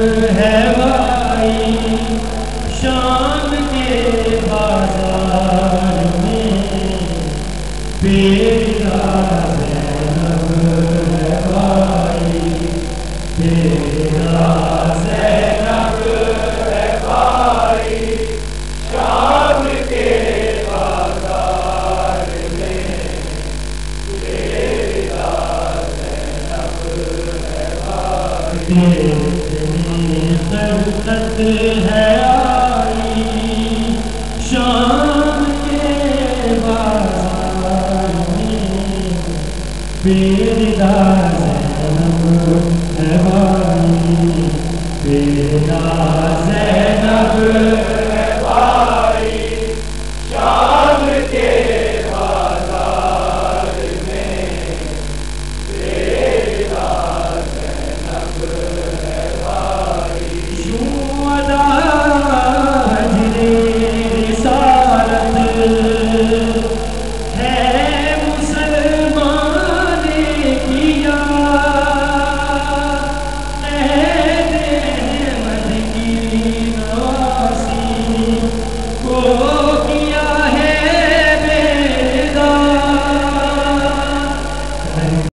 ہے بھائی شام کے بازار میں بیٹا زینب ہے بھائی بیٹا زینب ہے بھائی شام کے بازار میں بیٹا زینب ہے بھائی خلقت ہے آئی شام کے بازار میں بیدار